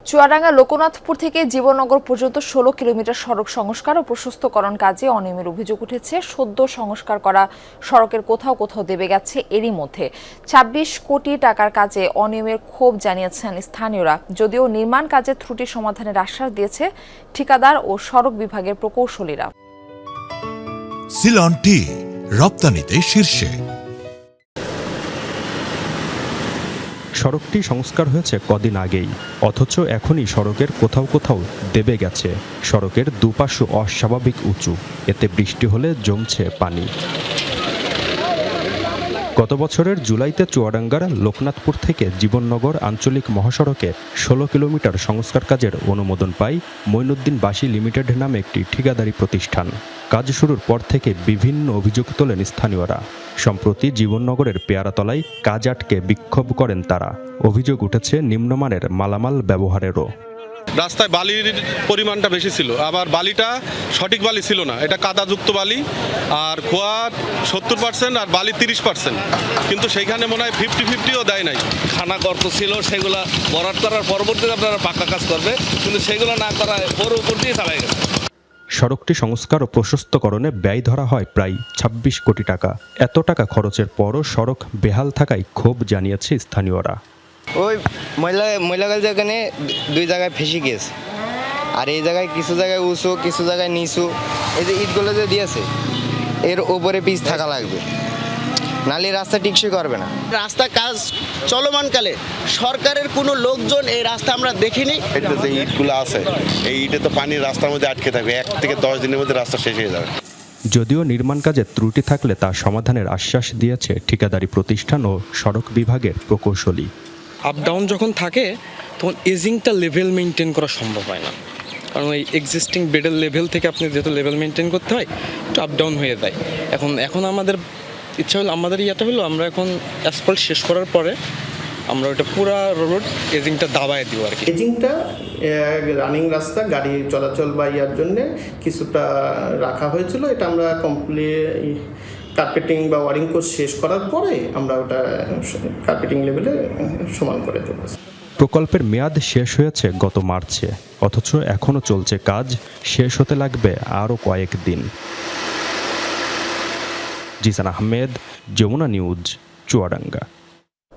চুয়াডাঙ্গা লোকনাথপুর থেকে জীবননগর পর্যন্ত ১৬ কিলোমিটার সড়ক সংস্কার ও প্রশস্তকরণ কাজে অনিয়মের অভিযোগ উঠেছে। সদ্য সংস্কার করা সড়কের কোথাও কোথাও দেবে গেছে। এরই মধ্যে ২৬ কোটি টাকার কাজে অনিয়মের ক্ষোভ জানিয়েছেন স্থানীয়রা। যদিও নির্মাণ কাজে ত্রুটি সমাধানের আশ্বাস দিয়েছে ঠিকাদার ও সড়ক বিভাগের প্রকৌশলীরা। সিলন টি রপ্তানিতে শীর্ষে। সড়কটি সংস্কার হয়েছে কদিন আগেই, অথচ এখনই সড়কের কোথাও কোথাও দেবে গেছে। সড়কের দুপাশে অস্বাভাবিক উঁচু, এতে বৃষ্টি হলে জমছে পানি। গত বছরের জুলাইতে চুয়াডাঙ্গার লোকনাথপুর থেকে জীবননগর আঞ্চলিক মহাসড়কে ১৬ কিলোমিটার সংস্কার কাজের অনুমোদন পায় মঈনুদ্দিন বাসী লিমিটেড নামে একটি ঠিকাদারি প্রতিষ্ঠান। কাজ শুরুর পর থেকে বিভিন্ন অভিযোগ তোলেন স্থানীয়রা। সম্প্রতি জীবননগরের পেয়ারাতলায় কাজ আটকে বিক্ষোভ করেন তারা। অভিযোগ উঠেছে নিম্নমানের মালামাল ব্যবহারেরও। রাস্তায় বালির পরিমাণটা বেশি ছিল, আবার বালিটা সঠিক বালি ছিল না, এটা কাদাযুক্ত বালি। আর খোয়া ৭০% আর বালি ৩০%, কিন্তু সেইখানে মনে হয় 50-50ও দেয় নাই। খানা গর্ত ছিল, সেগুলা ভরাট করার পরবর্তীতে আপনারা পাক্কা কাজ করবে, কিন্তু সেগুলো না করায় ওর উপর দিয়ে চালাই গেছে। সড়কটি সংস্কার ও প্রশস্তকরণে ব্যয় ধরা হয় প্রায় ২৬ কোটি টাকা। এত টাকা খরচের পরও সড়ক বেহাল থাকায় ক্ষোভ জানিয়েছে স্থানীয়রা। ওই ময়লাগাল যেখানে দুই জায়গায় ফেসে গিয়েছে, আর এই জায়গায় কিছু জায়গায় উঁচু, কিছু জায়গায় নিচু। এই যে ইটগুলো যে দিয়েছে, এর উপরে পিচ থাকা লাগবে, নালে রাস্তা টিকসই করবে না। রাস্তা কাজ চলমানকালে সরকারের কোনো লোকজন এই রাস্তা আমরা দেখিনি। এটা যে ইটগুলো আছে, এই ইটে তো পানি রাস্তার মধ্যে আটকে থাকবে, ১ থেকে ১০ দিনের মধ্যে রাস্তা শেষ হয়ে যাবে। যদিও নির্মাণ কাজে ত্রুটি থাকলে তা সমাধানের আশ্বাস দিয়েছে ঠিকাদারি প্রতিষ্ঠান ও সড়ক বিভাগের প্রকৌশলী। আপ ডাউন যখন থাকে তখন এজিংটা লেভেল মেনটেন করা সম্ভব হয় না, কারণ ওই এক্সিস্টিং বেডের লেভেল থেকে আপনি যেহেতু লেভেল মেনটেন করতে হয়, একটু আপ ডাউন হয়ে যায়। এখন আমাদের ইচ্ছা হলো, আমাদের ইয়েটা হলো, আমরা এখন অ্যাসফল্ট শেষ করার পরে আমরা ওটা পুরো রোড এজিংটা দাবায় দিব আর কি। এজিংটা রানিং রাস্তা, গাড়ি চলাচল বা ইয়ার জন্যে কিছুটা রাখা হয়েছিল। এটা আমরা কমপ্লিট কার্পেটিং বা ওয়ারিং কোর্স শেষ করার পরে আমরা ওটা কার্পেটিং লেভেলে সমান করে দেব। প্রকল্পের মেয়াদ শেষ হয়েছে গত মার্চে, অথচ এখনও চলছে কাজ। শেষ হতে লাগবে আরও কয়েকদিন। জিসান আহমেদ, যমুনা নিউজ, চুয়াডাঙ্গা।